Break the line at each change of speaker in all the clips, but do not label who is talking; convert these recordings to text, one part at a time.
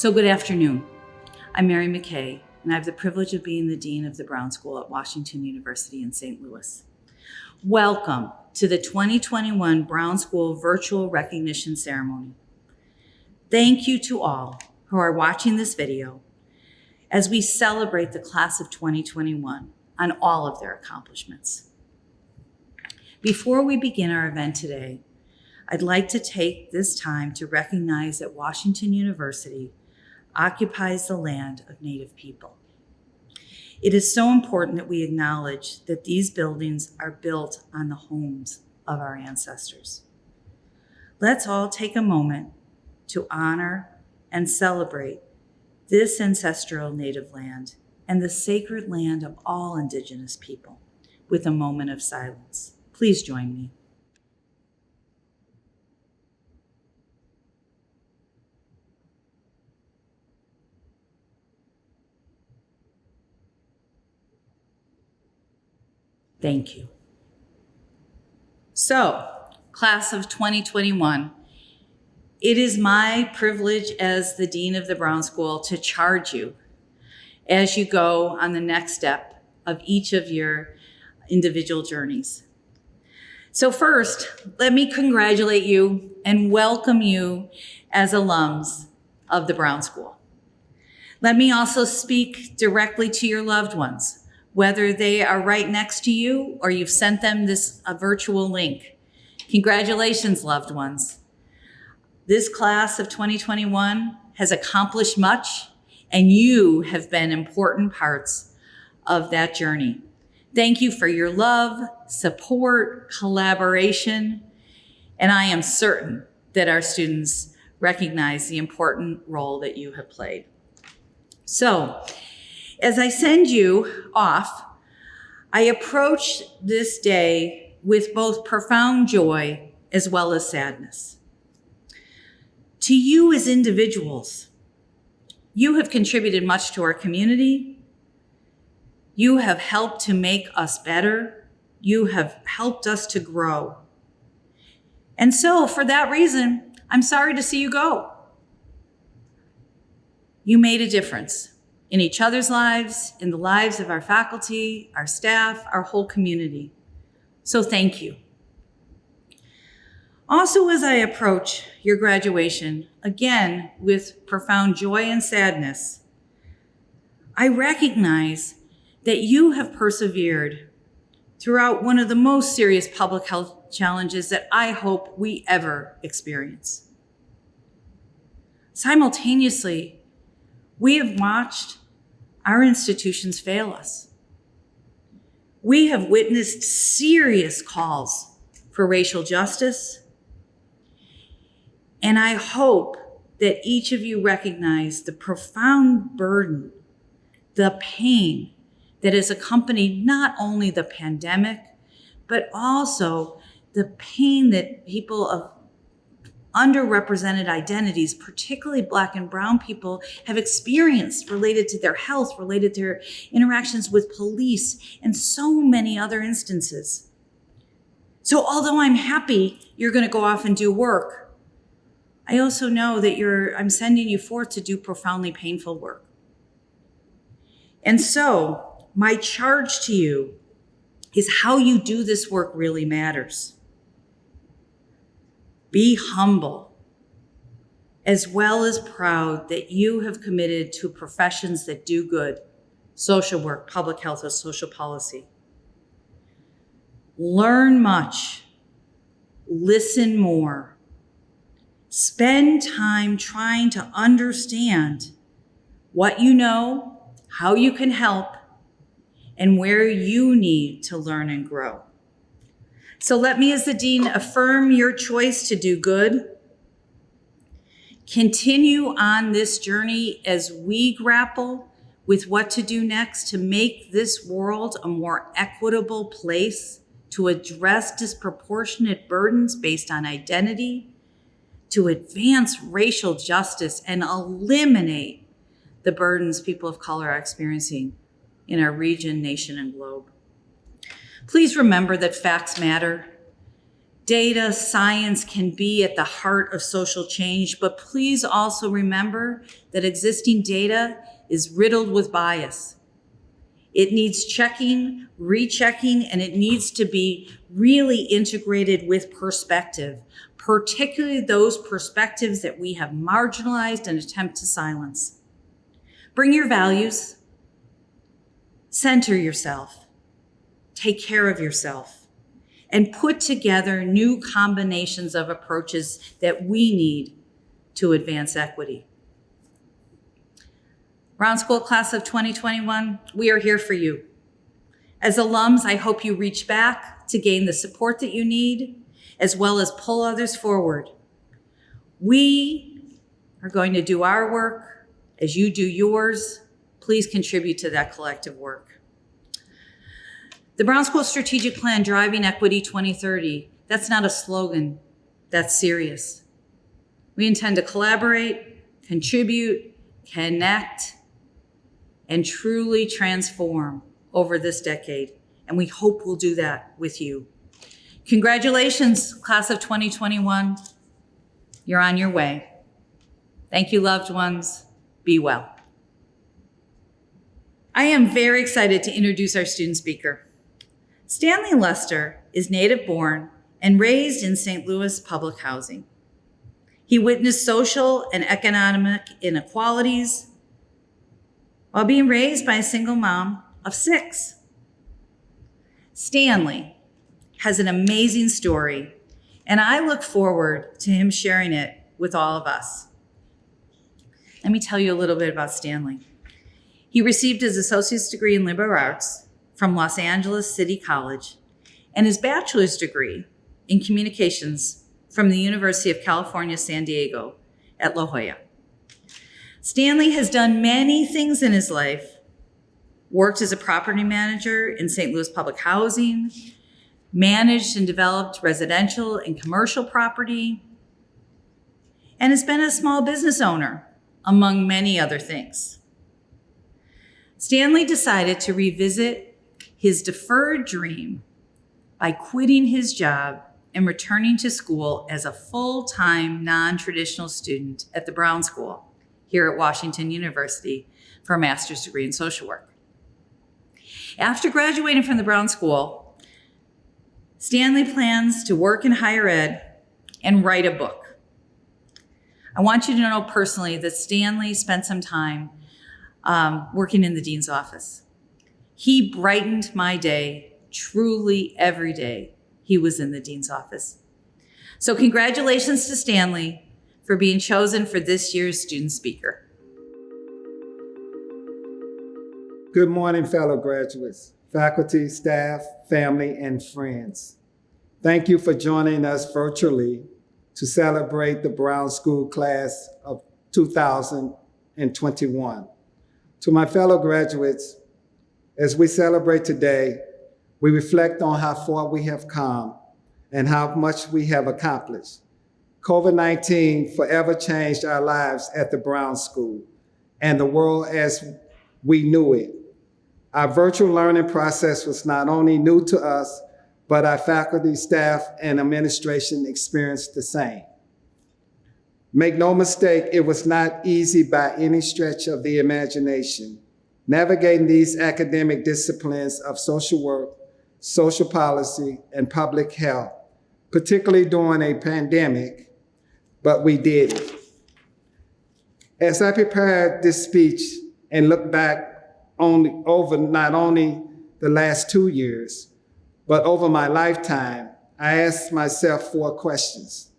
So good afternoon. I'm Mary McKay, and I have the privilege of being the Dean of the Brown School at Washington University in St. Louis. Welcome to the 2021 Brown School Virtual Recognition Ceremony. Thank you to all who are watching this video as we celebrate the class of 2021 on all of their accomplishments. Before we begin our event today, I'd like to take this time to recognize that Washington University occupies the land of Native people. It is so important that we acknowledge that these buildings are built on the homes of our ancestors. Let's all take a moment to honor and celebrate this ancestral Native land and the sacred land of all Indigenous people with a moment of silence. Please join me. Thank you. So, class of 2021, it is my privilege as the Dean of the Brown School to charge you as you go on the next step of each of your individual journeys. So first, let me congratulate you and welcome you as alums of the Brown School. Let me also speak directly to your loved ones, whether they are right next to you or you've sent them a virtual link. Congratulations, loved ones. This class of 2021 has accomplished much, and you have been important parts of that journey. Thank you for your love, support, collaboration, and I am certain that our students recognize the important role that you have played. So, as I send you off, I approach this day with both profound joy as well as sadness. To you as individuals, you have contributed much to our community. You have helped to make us better. You have helped us to grow. And so for that reason, I'm sorry to see you go. You made a difference in each other's lives, in the lives of our faculty, our staff, our whole community. So thank you. Also, as I approach your graduation, again, with profound joy and sadness, I recognize that you have persevered throughout one of the most serious public health challenges that I hope we ever experience. Simultaneously, we have watched our institutions fail us. We have witnessed serious calls for racial justice, and I hope that each of you recognize the profound burden, the pain that has accompanied not only the pandemic, but also the pain that people of underrepresented identities, particularly Black and Brown people, have experienced related to their health, related to their interactions with police, and so many other instances. So although I'm happy you're going to go off and do work, I also know that I'm sending you forth to do profoundly painful work. And so my charge to you is how you do this work really matters. Be humble, as well as proud that you have committed to professions that do good, social work, public health, or social policy. Learn much, listen more, spend time trying to understand what you know, how you can help, and where you need to learn and grow. So let me, as the Dean, affirm your choice to do good. Continue on this journey as we grapple with what to do next to make this world a more equitable place, to address disproportionate burdens based on identity, to advance racial justice and eliminate the burdens people of color are experiencing in our region, nation, and globe. Please remember that facts matter, Data science can be at the heart of social change, but please also remember that existing data is riddled with bias. It needs checking, rechecking, and it needs to be really integrated with perspective, particularly those perspectives that we have marginalized and attempt to silence. Bring your values, center yourself, take care of yourself, and put together new combinations of approaches that we need to advance equity. Brown School Class of 2021, we are here for you. As alums, I hope you reach back to gain the support that you need, as well as pull others forward. We are going to do our work as you do yours. Please contribute to that collective work. The Brown School Strategic Plan, Driving Equity 2030, that's not a slogan, that's serious. We intend to collaborate, contribute, connect, and truly transform over this decade. And we hope we'll do that with you. Congratulations, Class of 2021. You're on your way. Thank you, loved ones. Be well. I am very excited to introduce our student speaker. Stanley Lester is native born and raised in St. Louis public housing. He witnessed social and economic inequalities while being raised by a single mom of 6. Stanley has an amazing story, and I look forward to him sharing it with all of us. Let me tell you a little bit about Stanley. He received his associate's degree in liberal arts from Los Angeles City College and his bachelor's degree in communications from the University of California, San Diego at La Jolla. Stanley has done many things in his life, worked as a property manager in St. Louis public housing, managed and developed residential and commercial property, and has been a small business owner, among many other things. Stanley decided to revisit his deferred dream by quitting his job and returning to school as a full-time, non-traditional student at the Brown School here at Washington University for a master's degree in social work. After graduating from the Brown School, Stanley plans to work in higher ed and write a book. I want you to know personally that Stanley spent some time working in the dean's office. He brightened my day truly every day he was in the dean's office. So congratulations to Stanley for being chosen for this year's student speaker.
Good morning, fellow graduates, faculty, staff, family, and friends. Thank you for joining us virtually to celebrate the Brown School Class of 2021. To my fellow graduates, as we celebrate today, we reflect on how far we have come and how much we have accomplished. COVID-19 forever changed our lives at the Brown School and the world as we knew it. Our virtual learning process was not only new to us, but our faculty, staff, and administration experienced the same. Make no mistake, it was not easy by any stretch of the imagination. Navigating these academic disciplines of social work, social policy, and public health, particularly during a pandemic, but we did it. As I prepared this speech and look back over not only the last 2 years, but over my lifetime, I asked myself 4 questions.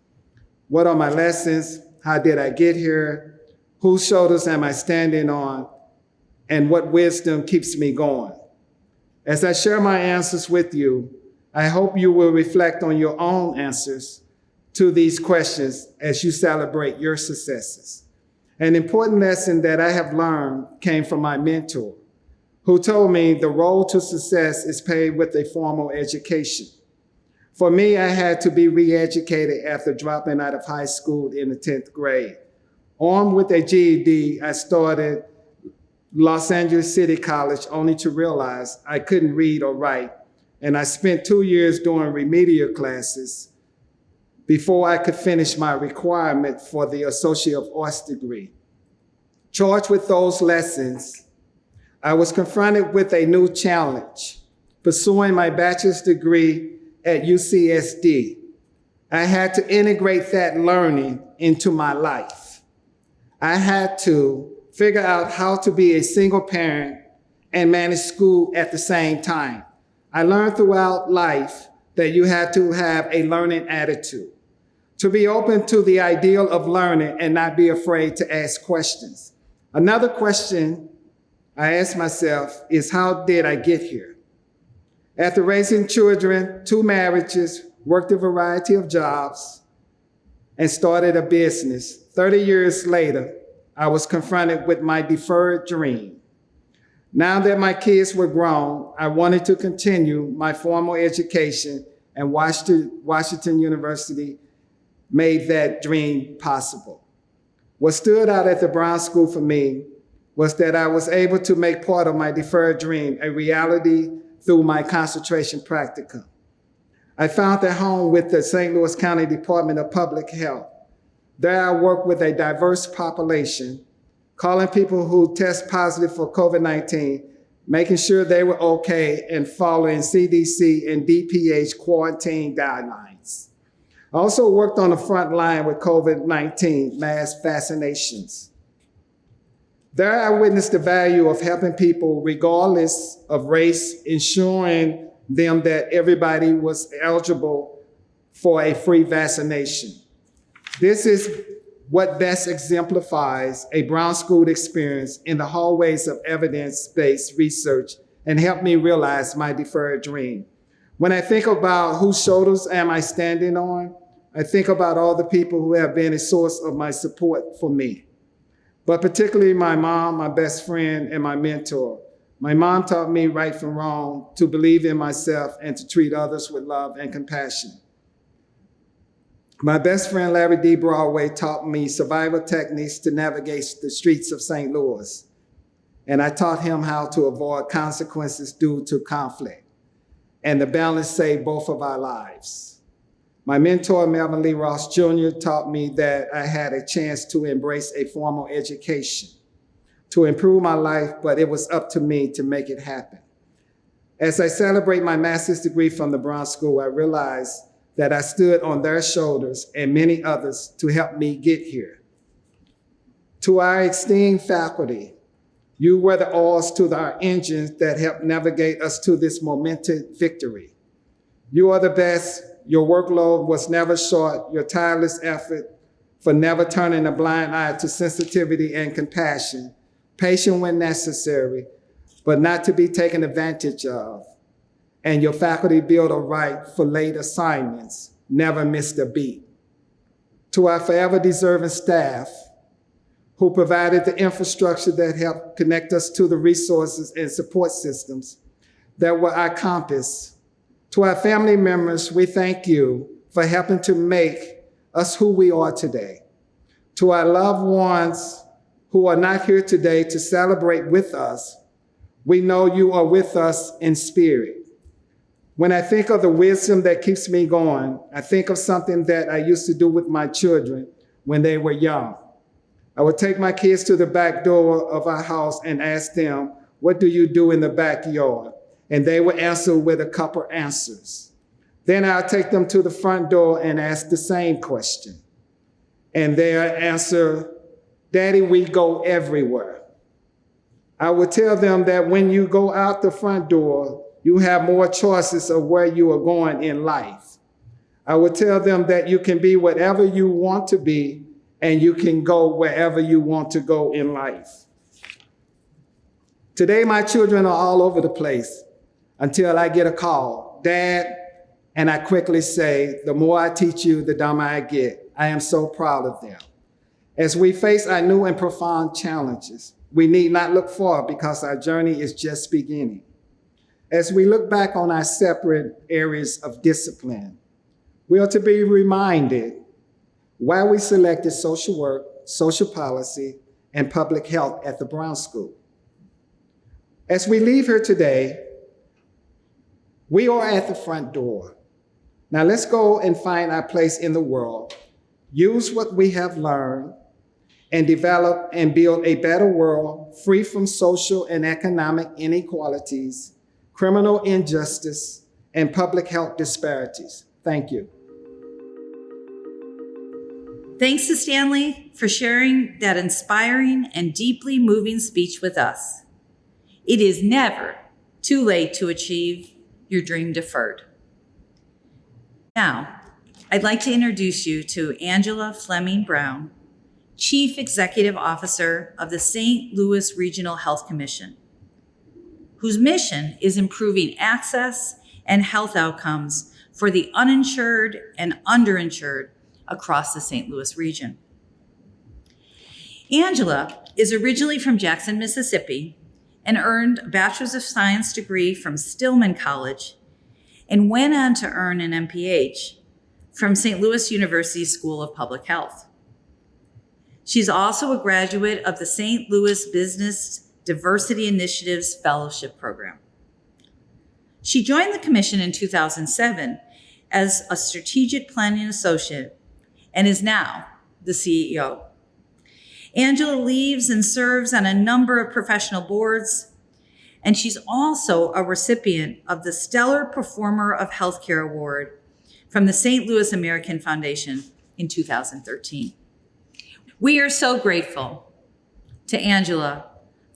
What are my lessons? How did I get here? Whose shoulders am I standing on? And what wisdom keeps me going? As I share my answers with you, I hope you will reflect on your own answers to these questions as you celebrate your successes. An important lesson that I have learned came from my mentor, who told me the road to success is paved with a formal education. For me, I had to be re-educated after dropping out of high school in the 10th grade. Armed with a GED, I started Los Angeles City College only to realize I couldn't read or write. And I spent 2 years doing remedial classes before I could finish my requirement for the Associate of Arts degree. Charged with those lessons, I was confronted with a new challenge, pursuing my bachelor's degree at UCSD. I had to integrate that learning into my life. I had to figure out how to be a single parent and manage school at the same time. I learned throughout life that you had to have a learning attitude, to be open to the ideal of learning and not be afraid to ask questions. Another question I asked myself is, how did I get here? After raising children, 2 marriages, worked a variety of jobs, and started a business, 30 years later, I was confronted with my deferred dream. Now that my kids were grown, I wanted to continue my formal education, and Washington University made that dream possible. What stood out at the Brown School for me was that I was able to make part of my deferred dream a reality through my concentration practicum. I found at home with the St. Louis County Department of Public Health. There I worked with a diverse population, calling people who test positive for COVID-19, making sure they were okay, and following CDC and DPH quarantine guidelines. I also worked on the front line with COVID-19 mass vaccinations. There I witnessed the value of helping people regardless of race, ensuring them that everybody was eligible for a free vaccination. This is what best exemplifies a Brown School experience in the hallways of evidence-based research and helped me realize my deferred dream. When I think about whose shoulders am I standing on, I think about all the people who have been a source of my support for me, but particularly my mom, my best friend, and my mentor. My mom taught me right from wrong, to believe in myself, and to treat others with love and compassion. My best friend, Larry D. Broadway, taught me survival techniques to navigate the streets of St. Louis. And I taught him how to avoid consequences due to conflict. And the balance saved both of our lives. My mentor, Melvin Lee Ross Jr., taught me that I had a chance to embrace a formal education, to improve my life, but it was up to me to make it happen. As I celebrate my master's degree from the Brown School, I realized that I stood on their shoulders and many others to help me get here. To our esteemed faculty, you were the oars to our engines that helped navigate us to this momentous victory. You are the best. Your workload was never short. Your tireless effort for never turning a blind eye to sensitivity and compassion, patient when necessary, but not to be taken advantage of. And your faculty built a right for late assignments, never missed a beat. To our forever deserving staff, who provided the infrastructure that helped connect us to the resources and support systems that were our compass. To our family members, we thank you for helping to make us who we are today. To our loved ones who are not here today to celebrate with us, we know you are with us in spirit. When I think of the wisdom that keeps me going, I think of something that I used to do with my children when they were young. I would take my kids to the back door of our house and ask them, "What do you do in the backyard?" And they would answer with a couple answers. Then I'll take them to the front door and ask the same question. And they'll answer, "Daddy, we go everywhere." I would tell them that when you go out the front door, you have more choices of where you are going in life. I would tell them that you can be whatever you want to be, and you can go wherever you want to go in life. Today, my children are all over the place until I get a call, "Dad," and I quickly say, "The more I teach you, the dumber I get." I am so proud of them. As we face our new and profound challenges, we need not look far because our journey is just beginning. As we look back on our separate areas of discipline, we are to be reminded why we selected social work, social policy, and public health at the Brown School. As we leave here today, we are at the front door. Now let's go and find our place in the world, use what we have learned, and develop and build a better world free from social and economic inequalities, criminal injustice, and public health disparities. Thank you.
Thanks to Stanley for sharing that inspiring and deeply moving speech with us. It is never too late to achieve your dream deferred. Now, I'd like to introduce you to Angela Fleming Brown, Chief Executive Officer of the St. Louis Regional Health Commission, whose mission is improving access and health outcomes for the uninsured and underinsured across the St. Louis region. Angela is originally from Jackson, Mississippi, and earned a Bachelor's of Science degree from Stillman College and went on to earn an MPH from St. Louis University School of Public Health. She's also a graduate of the St. Louis Business Diversity Initiatives Fellowship Program. She joined the commission in 2007 as a strategic planning associate and is now the CEO. Angela leads and serves on a number of professional boards, and she's also a recipient of the Stellar Performer of Healthcare Award from the St. Louis American Foundation in 2013. We are so grateful to Angela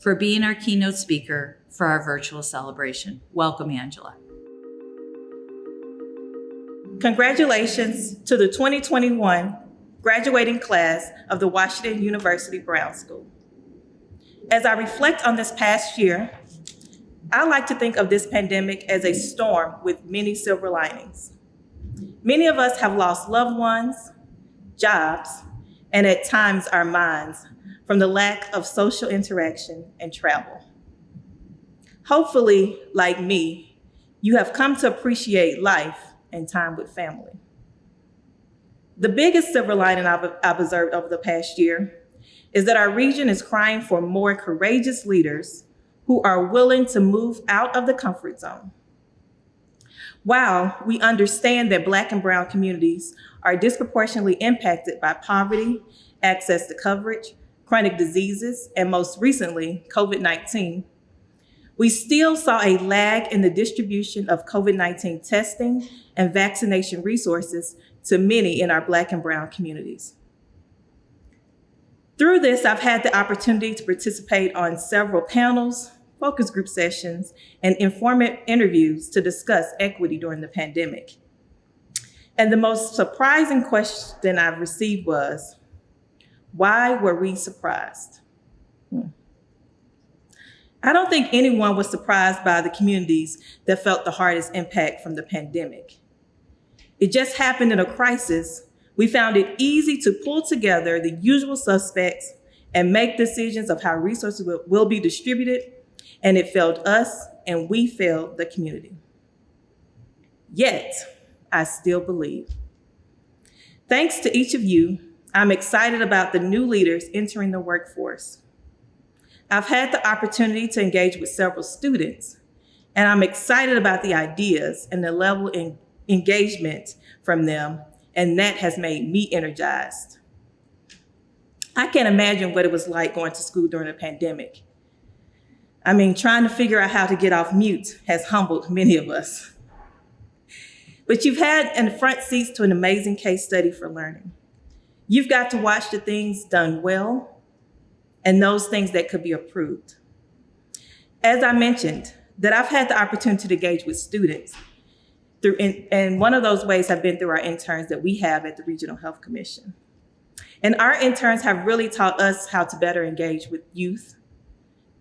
for being our keynote speaker for our virtual celebration. Welcome, Angela.
Congratulations to the 2021 graduating class of the Washington University Brown School. As I reflect on this past year, I like to think of this pandemic as a storm with many silver linings. Many of us have lost loved ones, jobs, and at times our minds from the lack of social interaction and travel. Hopefully, like me, you have come to appreciate life and time with family. The biggest silver lining I've observed over the past year is that our region is crying for more courageous leaders who are willing to move out of the comfort zone. While we understand that Black and Brown communities are disproportionately impacted by poverty, access to coverage, chronic diseases, and most recently, COVID-19, we still saw a lag in the distribution of COVID-19 testing and vaccination resources to many in our Black and Brown communities. Through this, I've had the opportunity to participate on several panels, focus group sessions, and informative interviews to discuss equity during the pandemic. And the most surprising question I've received was, why were we surprised? I don't think anyone was surprised by the communities that felt the hardest impact from the pandemic. It just happened in a crisis. We found it easy to pull together the usual suspects and make decisions of how resources will be distributed, and it failed us and we failed the community. Yet, I still believe. Thanks to each of you, I'm excited about the new leaders entering the workforce. I've had the opportunity to engage with several students, and I'm excited about the ideas and the level of engagement from them, and that has made me energized. I can't imagine what it was like going to school during a pandemic. I mean, trying to figure out how to get off mute has humbled many of us. But you've had in the front seats to an amazing case study for learning. You've got to watch the things done well and those things that could be improved. As I mentioned, that I've had the opportunity to engage with students and one of those ways have been through our interns that we have at the Regional Health Commission. And our interns have really taught us how to better engage with youth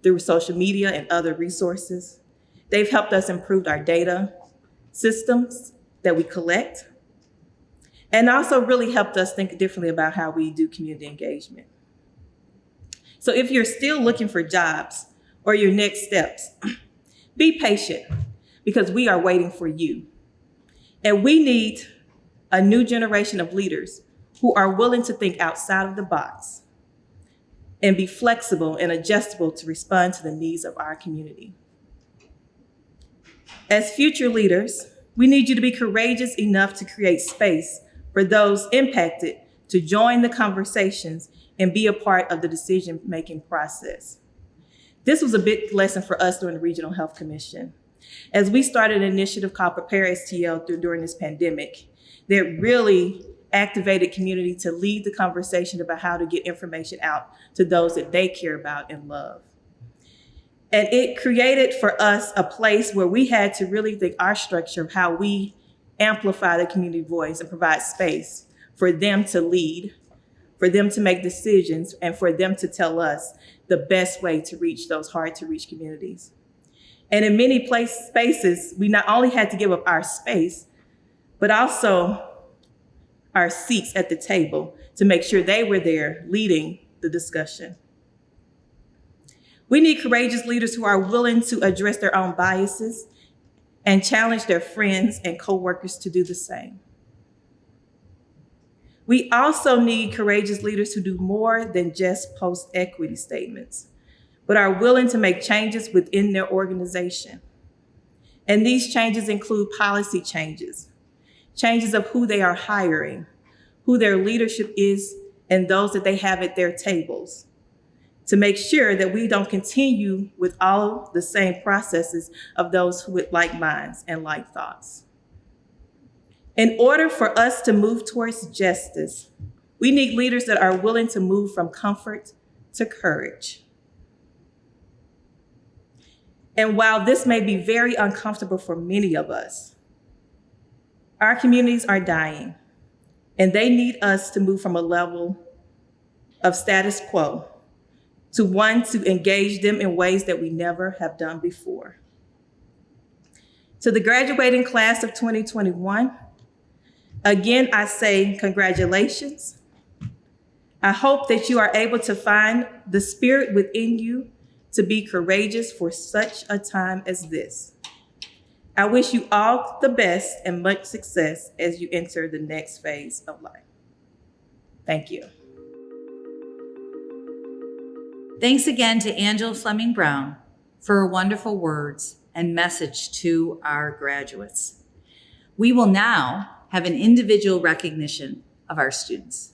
through social media and other resources. They've helped us improve our data systems that we collect, and also really helped us think differently about how we do community engagement. So if you're still looking for jobs or your next steps, be patient because we are waiting for you. And we need a new generation of leaders who are willing to think outside of the box and be flexible and adjustable to respond to the needs of our community. As future leaders, We need you to be courageous enough to create space for those impacted to join the conversations and be a part of the decision-making process. This was a big lesson for us during the Regional Health Commission. As we started an initiative called Prepare STL during this pandemic, that really activated community to lead the conversation about how to get information out to those that they care about and love. And it created for us a place where we had to really think our structure of how we amplify the community voice and provide space for them to lead, for them to make decisions, and for them to tell us the best way to reach those hard to reach communities. And in many spaces, we not only had to give up our space, but also our seats at the table to make sure they were there leading the discussion. We need courageous leaders who are willing to address their own biases and challenge their friends and coworkers to do the same. We also need courageous leaders who do more than just post equity statements, but are willing to make changes within their organization. And these changes include policy changes, changes of who they are hiring, who their leadership is, and those that they have at their tables, to make sure that we don't continue with all the same processes of those with like minds and like thoughts. In order for us to move towards justice, we need leaders that are willing to move from comfort to courage. And while this may be very uncomfortable for many of us, our communities are dying, and they need us to move from a level of status quo to one to engage them in ways that we never have done before. To the graduating class of 2021, again, I say congratulations. I hope that you are able to find the spirit within you to be courageous for such a time as this. I wish you all the best and much success as you enter the next phase of life. Thank you.
Thanks again to Angela Fleming Brown for her wonderful words and message to our graduates. We will now have an individual recognition of our students.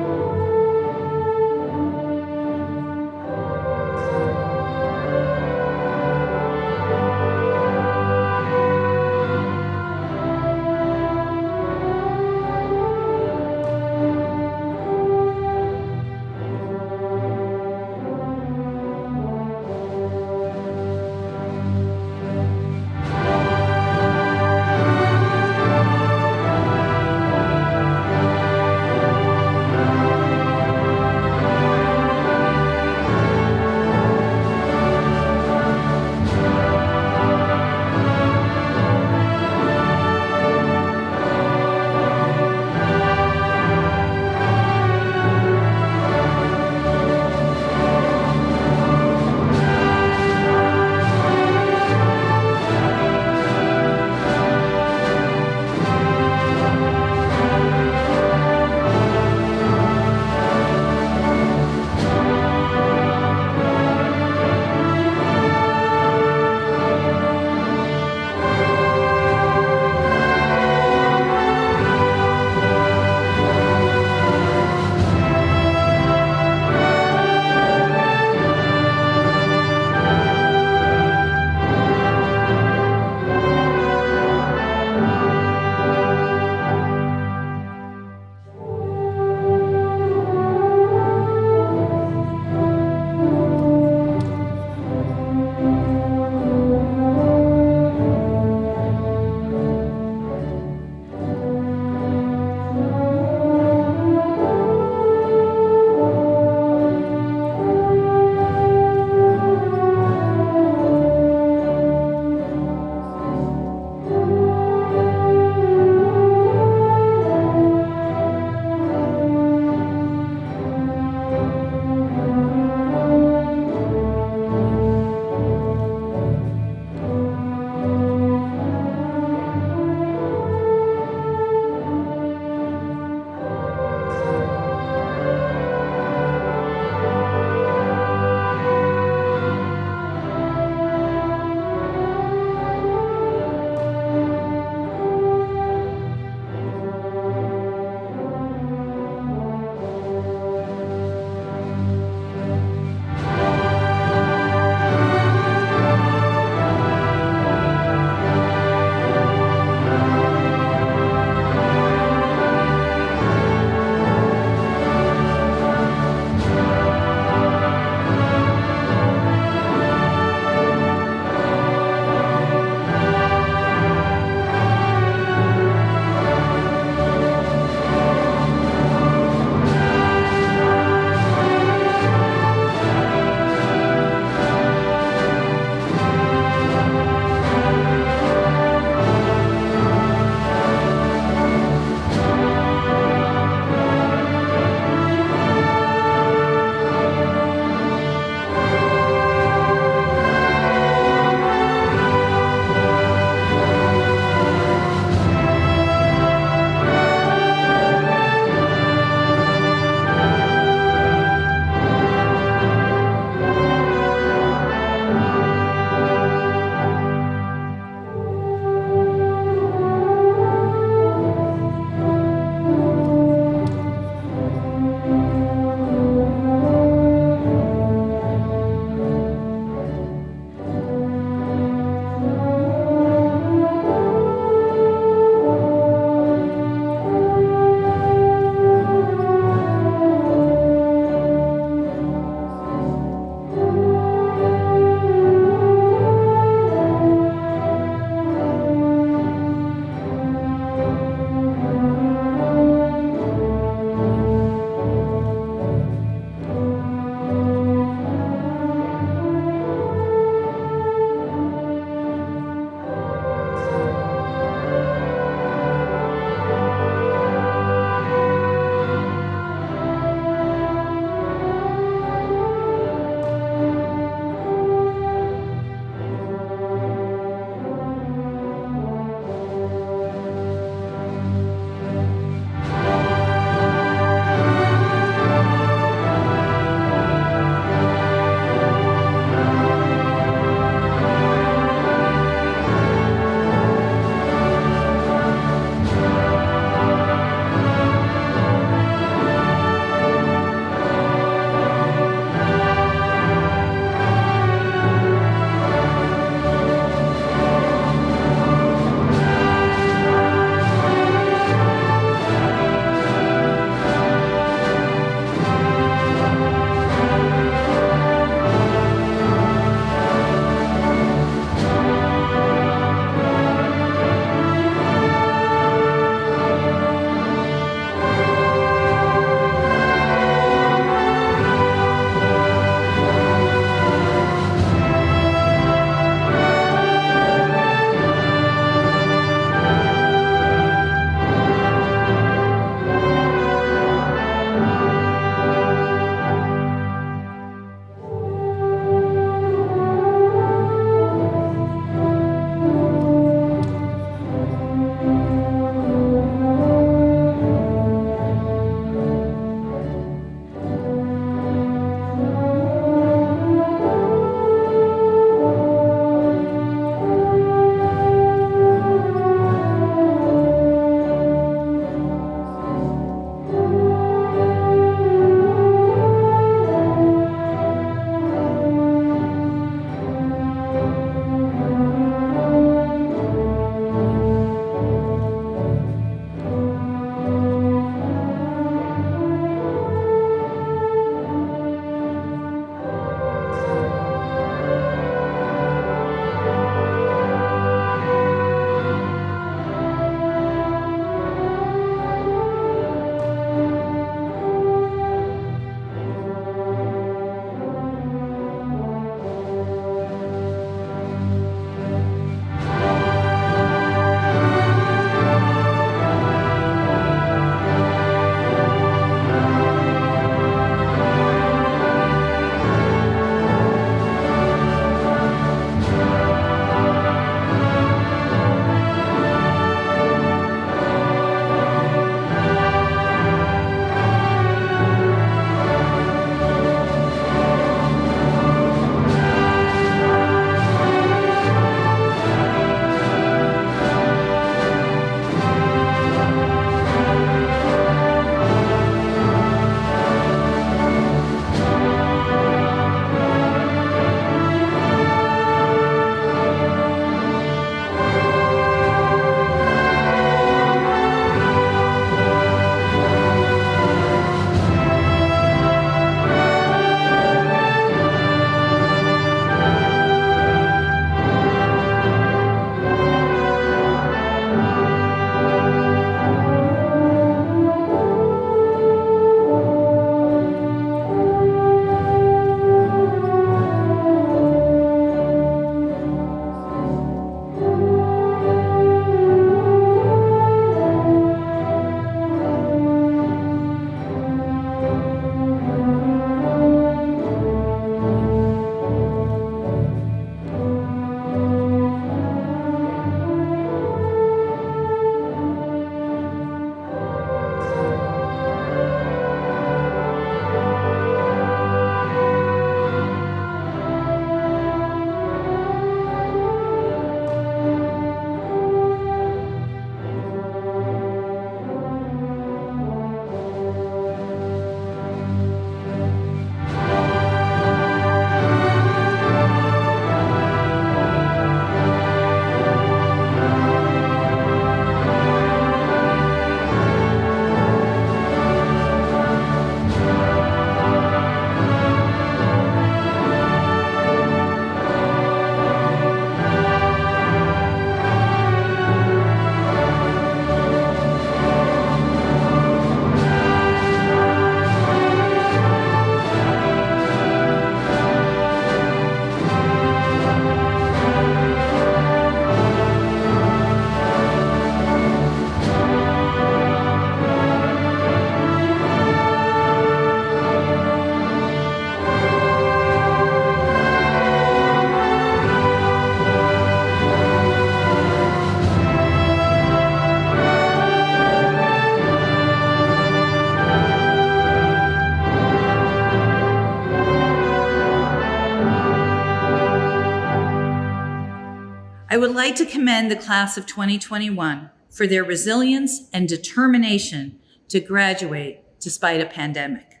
like to commend the class of 2021 for their resilience and determination to graduate despite a pandemic.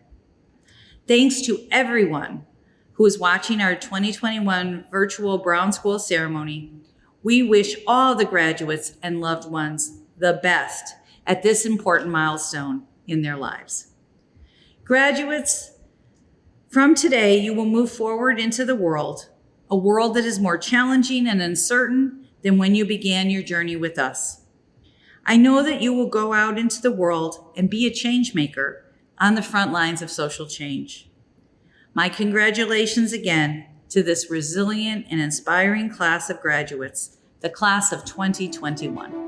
Thanks to everyone who is watching our 2021 virtual Brown School ceremony. We wish all the graduates and loved ones the best at this important milestone in their lives. Graduates, from today, you will move forward into the world, a world that is more challenging and uncertain than when you began your journey with us. I know that you will go out into the world and be a change maker on the front lines of social change. My congratulations again to this resilient and inspiring class of graduates, the class of 2021.